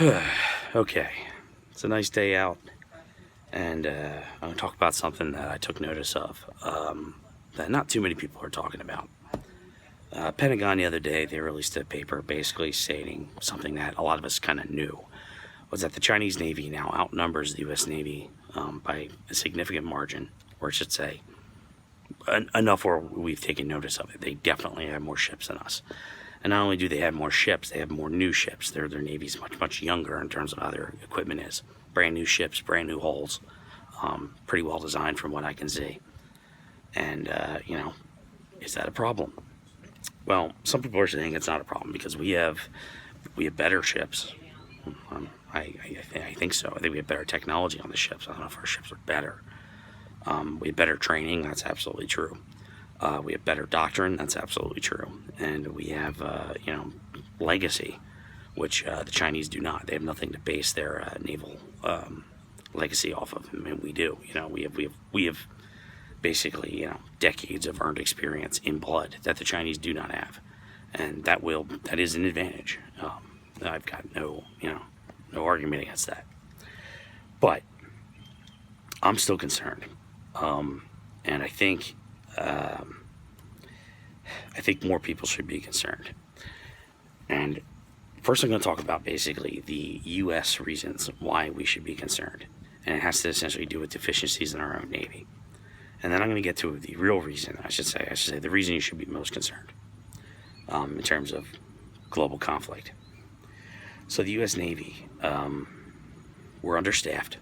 Okay, it's a nice day out, and I'm going to talk about something that I took notice of that not too many people are talking about. Pentagon the other day, they released a paper basically stating something that a lot of us kind of knew, was that the Chinese Navy now outnumbers the U.S. Navy by a significant margin, or I should say, enough where we've taken notice of it. They definitely have more ships than us. And not only do they have more ships, they have more new ships. Their Navy's much younger in terms of how their equipment is. Brand new ships, brand new hulls, pretty well designed from what I can see. And, is that a problem? Well, some people are saying it's not a problem because we have better ships. I think so. I think we have better technology on the ships. I don't know if our ships are better. We have better training. That's absolutely true. We have better doctrine. That's absolutely true. And we have, legacy, which the Chinese do not. They have nothing to base their naval legacy off of. I mean, we do. We have basically, decades of earned experience in blood that the Chinese do not have, and that is an advantage. I've got no argument against that. But I'm still concerned, and I think more people should be concerned. And first, I'm going to talk about basically the U.S. reasons why we should be concerned, and it has to essentially do with deficiencies in our own Navy. And then I'm going to get to the real reason. I should say the reason you should be most concerned in terms of global conflict. So the U.S. Navy, we're understaffed.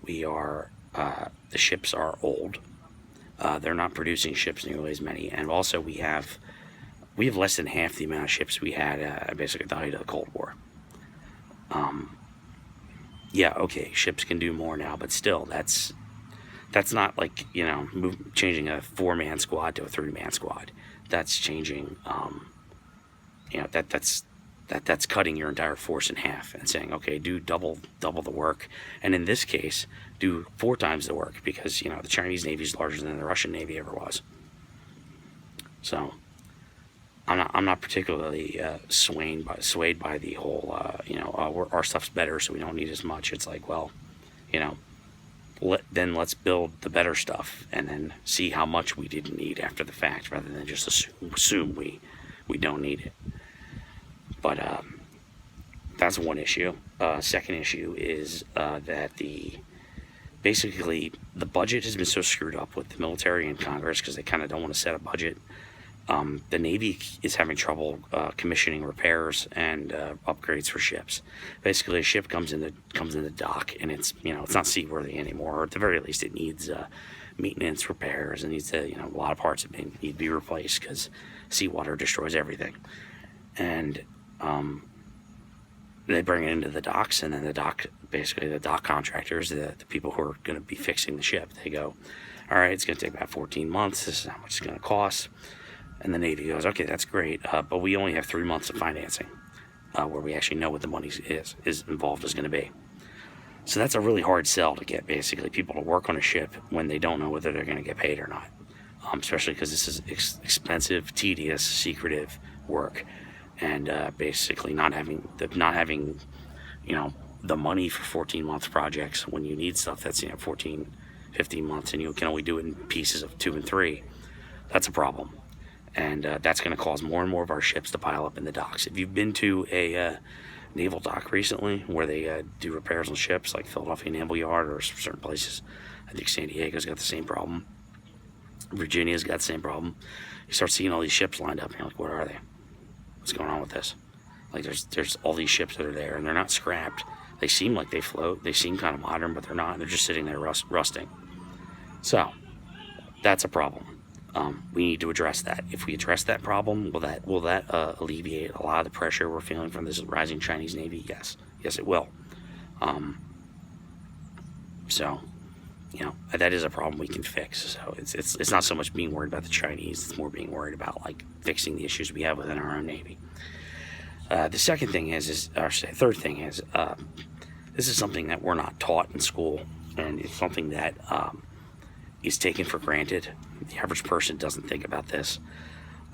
We are the ships are old. They're not producing ships nearly as many, and also we have less than half the amount of ships we had basically at the height of the Cold War. Ships can do more now, but still, that's not like changing a 4-man squad to a 3-man squad. That's changing. That's cutting your entire force in half and saying, okay, do double the work, and in this case, do 4 times the work because the Chinese Navy is larger than the Russian Navy ever was. So, I'm not particularly swayed by the whole our stuff's better, so we don't need as much. It's like, well, let's build the better stuff and then see how much we didn't need after the fact, rather than just assume we don't need it. But that's one issue. Second issue is that basically the budget has been so screwed up with the military and Congress because they kind of don't want to set a budget. The Navy is having trouble commissioning repairs and upgrades for ships. Basically, a ship comes in the dock and it's not seaworthy anymore, or at the very least, it needs maintenance, repairs, and needs to a lot of parts need to be replaced because seawater destroys everything. And they bring it into the docks, and then the dock contractors, the people who are going to be fixing the ship, they go, all right, it's going to take about 14 months. This is how much it's going to cost. And the Navy goes, okay, that's great, but we only have 3 months of financing where we actually know what the money is involved is going to be. So that's a really hard sell to get basically people to work on a ship when they don't know whether they're going to get paid or not, especially because this is expensive, tedious, secretive work, and basically not having the money for 14-month projects when you need stuff that's 14, 15 months, and you can only do it in pieces of 2 and 3. That's a problem. And that's going to cause more and more of our ships to pile up in the docks. If you've been to a naval dock recently where they do repairs on ships, like Philadelphia Naval Yard or certain places, I think San Diego's got the same problem. Virginia's got the same problem. You start seeing all these ships lined up, and you're like, what are they? What's going on with this? Like, there's all these ships that are there, and they're not scrapped. They seem like they float. They seem kind of modern, but they're not. They're just sitting there rusting. So, that's a problem. We need to address that. If we address that problem, will that alleviate a lot of the pressure we're feeling from this rising Chinese Navy? Yes, it will. That is a problem we can fix. So it's not so much being worried about the Chinese; it's more being worried about fixing the issues we have within our own Navy. The third thing is, this is something that we're not taught in school, and it's something that is taken for granted. The average person doesn't think about this.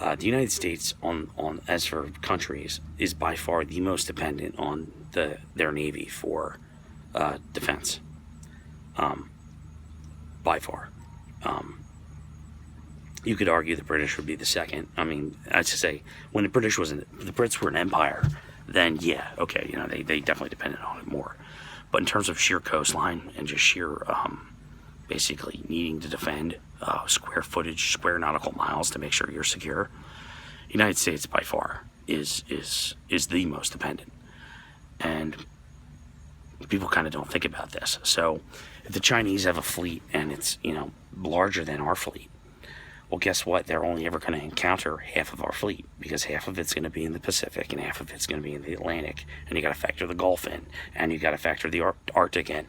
The United States, on as for countries, is by far the most dependent on their Navy for defense. By far. You could argue the British would be the second. I mean, I'd just say when the Brits were an empire, then yeah, okay, they definitely depended on it more. But in terms of sheer coastline and just sheer, basically needing to defend square footage, square nautical miles to make sure you're secure, United States by far is the most dependent. And people kind of don't think about this. So if the Chinese have a fleet and it's larger than our fleet, well, guess what? They're only ever going to encounter half of our fleet, because half of it's going to be in the Pacific and half of it's going to be in the Atlantic, and you got to factor the Gulf in, and you got to factor the Arctic in.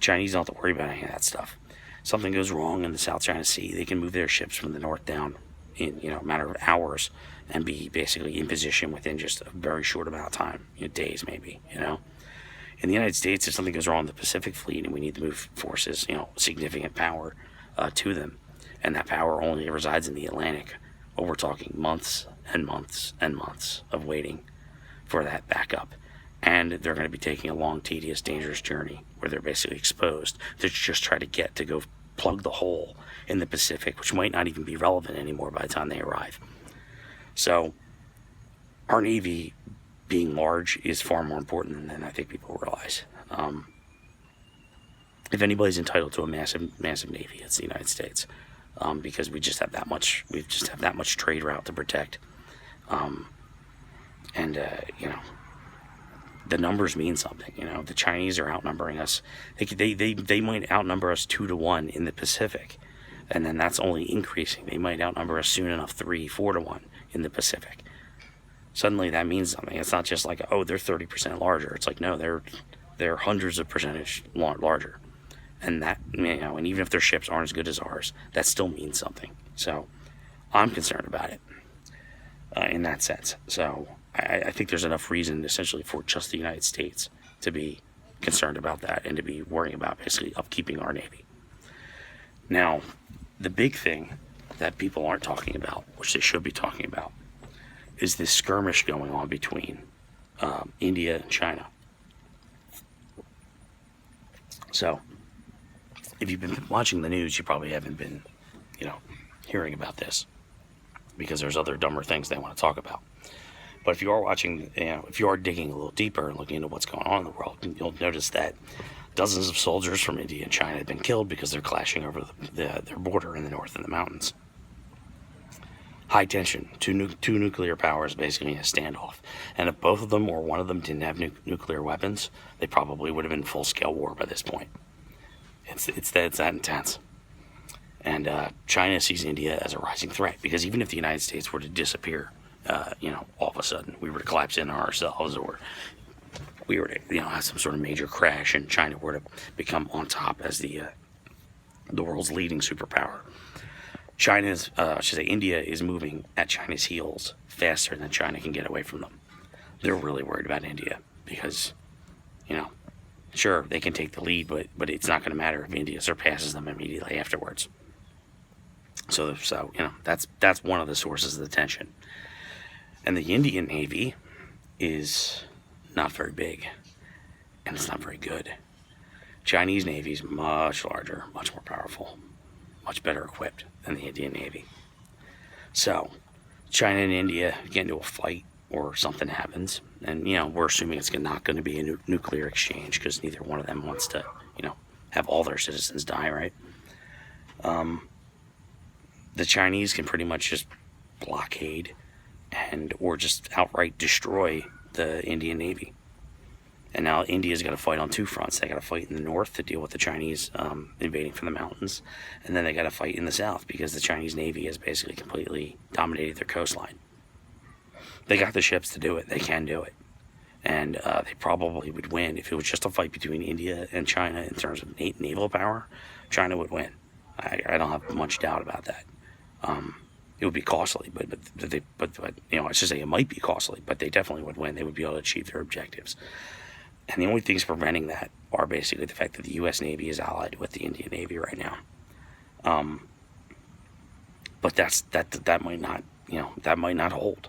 Chinese don't have to worry about any of that stuff. Something goes wrong in the South China Sea, they can move their ships from the north down in a matter of hours and be basically in position within just a very short amount of time, days maybe. In the United States, if something goes wrong in the Pacific Fleet and we need to move forces, significant power to them, and that power only resides in the Atlantic, well, we're talking months and months and months of waiting for that backup. And they're going to be taking a long, tedious, dangerous journey where they're basically exposed to just try to go plug the hole in the Pacific, which might not even be relevant anymore by the time they arrive. So our Navy being large is far more important than I think people realize. If anybody's entitled to a massive, massive Navy, it's the United States. Because we just have that much trade route to protect. The numbers mean something. The Chinese are outnumbering us. They might outnumber us 2-1 in the Pacific, and then that's only increasing. They might outnumber us soon enough 3-4-1 in the Pacific. Suddenly that means something. It's not just like, oh, they're 30% larger. It's like, no, they're hundreds of percentage larger. And that, and even if their ships aren't as good as ours, that still means something. So I'm concerned about it in that sense. So I think there's enough reason essentially for just the United States to be concerned about that and to be worrying about basically upkeeping our Navy. Now, the big thing that people aren't talking about, which they should be talking about, is this skirmish going on between India and China. So if you've been watching the news, you probably haven't been, hearing about this, because there's other dumber things they want to talk about. But if you are watching, if you are digging a little deeper and looking into what's going on in the world, you'll notice that dozens of soldiers from India and China have been killed because they're clashing over their border in the north in the mountains. High tension, two nuclear powers basically in a standoff. And if both of them or one of them didn't have nuclear weapons, they probably would have been full-scale war by this point. It's that intense. And China sees India as a rising threat, because even if the United States were to disappear, all of a sudden we were to collapse in on ourselves, or we were to, have some sort of major crash and China were to become on top as the world's leading superpower, India is moving at China's heels faster than China can get away from them. They're really worried about India because, sure, they can take the lead, but it's not going to matter if India surpasses them immediately afterwards. So that's one of the sources of the tension. And the Indian Navy is not very big, and it's not very good. Chinese Navy is much larger, much more powerful, much better equipped than the Indian Navy. So China and India get into a fight, or something happens, and we're assuming it's not going to be a nuclear exchange, because neither one of them wants to have all their citizens die, right? The Chinese can pretty much just blockade or just outright destroy the Indian Navy. And now India's got to fight on two fronts. They got to fight in the north to deal with the Chinese invading from the mountains, and then they got to fight in the south because the Chinese Navy has basically completely dominated their coastline. They got the ships to do it. They can do it. And they probably would win. If it was just a fight between India and China in terms of naval power, China would win. I don't have much doubt about that. It would be costly, but I should say it might be costly, but they definitely would win. They would be able to achieve their objectives. And the only things preventing that are basically the fact that the U.S. Navy is allied with the Indian Navy right now. But that might not that might not hold.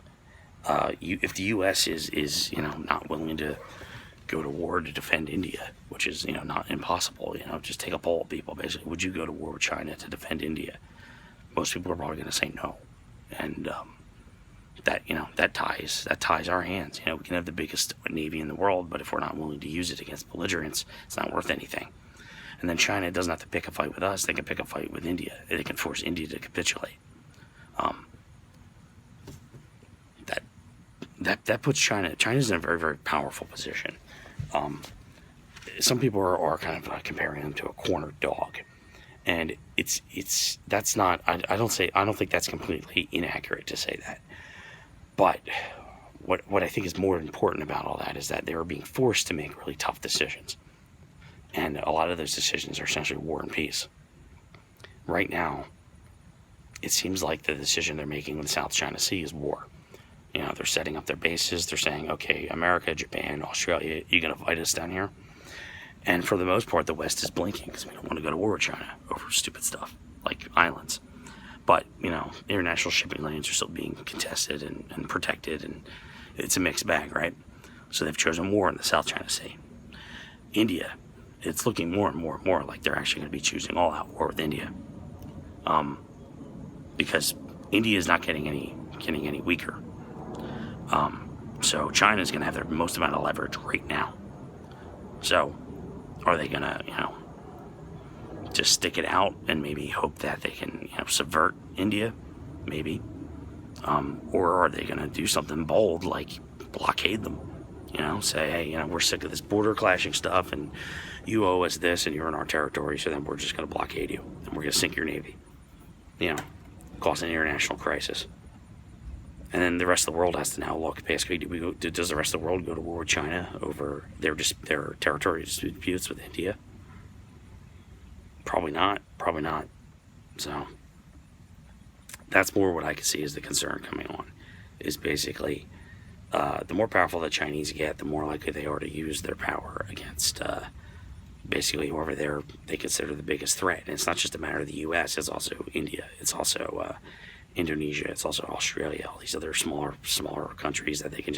If the U.S. is not willing to go to war to defend India, which is not impossible, just take a poll of people. Basically, would you go to war with China to defend India? Most people are probably going to say no, and that ties our hands. We can have the biggest navy in the world, but if we're not willing to use it against belligerents, it's not worth anything. And then China doesn't have to pick a fight with us; they can pick a fight with India. They can force India to capitulate. That puts China's in a very, very powerful position. Some people are kind of comparing them to a cornered dog, and that's not. I don't think that's completely inaccurate to say that. But what I think is more important about all that is that they are being forced to make really tough decisions, and a lot of those decisions are essentially war and peace. Right now, it seems like the decision they're making in the South China Sea is war. They're setting up their bases. They're saying, okay, America, Japan, Australia, you going to fight us down here? And for the most part, the West is blinking because we don't want to go to war with China over stupid stuff like islands. But, international shipping lanes are still being contested and protected, and it's a mixed bag, right? So they've chosen war in the South China Sea. India, it's looking more and more and more like they're actually going to be choosing all-out war with India. Because India is not getting any weaker. So China's going to have their most amount of leverage right now. So are they going to, just stick it out and maybe hope that they can, subvert India? Maybe. Or are they going to do something bold like blockade them? Say, hey, we're sick of this border clashing stuff and you owe us this and you're in our territory, so then we're just going to blockade you and we're going to sink your navy. Cause an international crisis. And then the rest of the world has to now look. Basically, does the rest of the world go to war with China over their territory disputes with India? Probably not. So that's more what I can see as the concern coming on. Is basically the more powerful the Chinese get, the more likely they are to use their power against basically whoever they consider the biggest threat. And it's not just a matter of the U.S. It's also India. It's also Indonesia, it's also Australia, all these other smaller countries that they can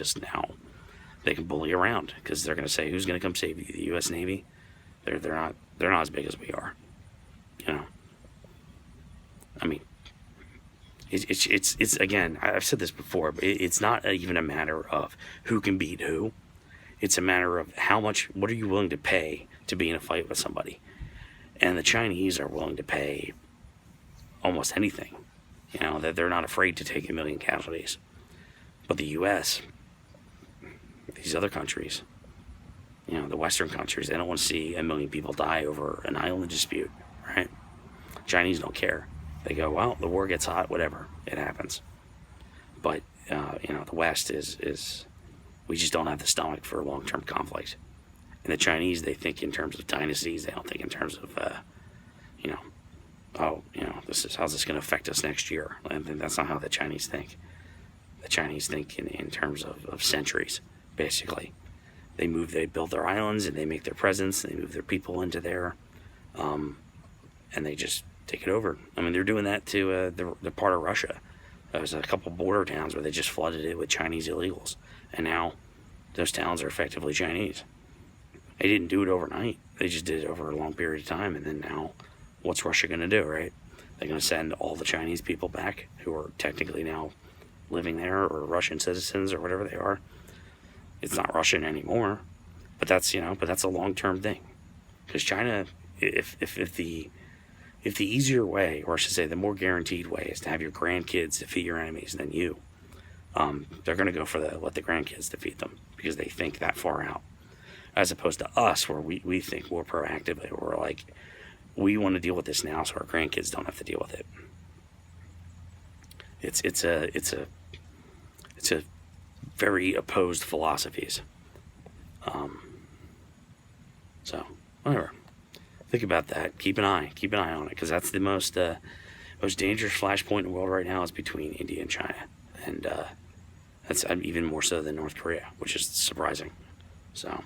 bully around because they're going to say, who's going to come save you? The U.S. Navy? They're not as big as we are. I mean, it's again, I've said this before, but it's not even a matter of who can beat who. It's a matter of what are you willing to pay to be in a fight with somebody? And the Chinese are willing to pay almost anything. That they're not afraid to take 1 million casualties. But the U.S., these other countries, the Western countries, they don't want to see 1 million people die over an island dispute, right? Chinese don't care. They go, well, the war gets hot, whatever, it happens. But, the West is we just don't have the stomach for long-term conflict. And the Chinese, they think in terms of dynasties, they don't think in terms of, how's this going to affect us next year? And that's not how the Chinese think. The Chinese think in terms of centuries, basically. They build their islands, and they make their presence, and they move their people into there, and they just take it over. I mean, they're doing that to the part of Russia. There's a couple border towns where they just flooded it with Chinese illegals, and now those towns are effectively Chinese. They didn't do it overnight. They just did it over a long period of time, and then now, what's Russia going to do, right? They're going to send all the Chinese people back who are technically now living there, or Russian citizens, or whatever they are. It's not Russian anymore, but that's a long-term thing. Because China, if the easier way, or I should say the more guaranteed way, is to have your grandkids defeat your enemies than you, they're going to go for let the grandkids defeat them, because they think that far out. As opposed to us, where we think more proactively, where we're like, we want to deal with this now so our grandkids don't have to deal with it. It's a very opposed philosophies. So whatever. Think about that. Keep an eye on it, because that's the most dangerous flashpoint in the world right now is between India and China, and that's even more so than North Korea, which is surprising. So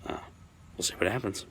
we'll see what happens.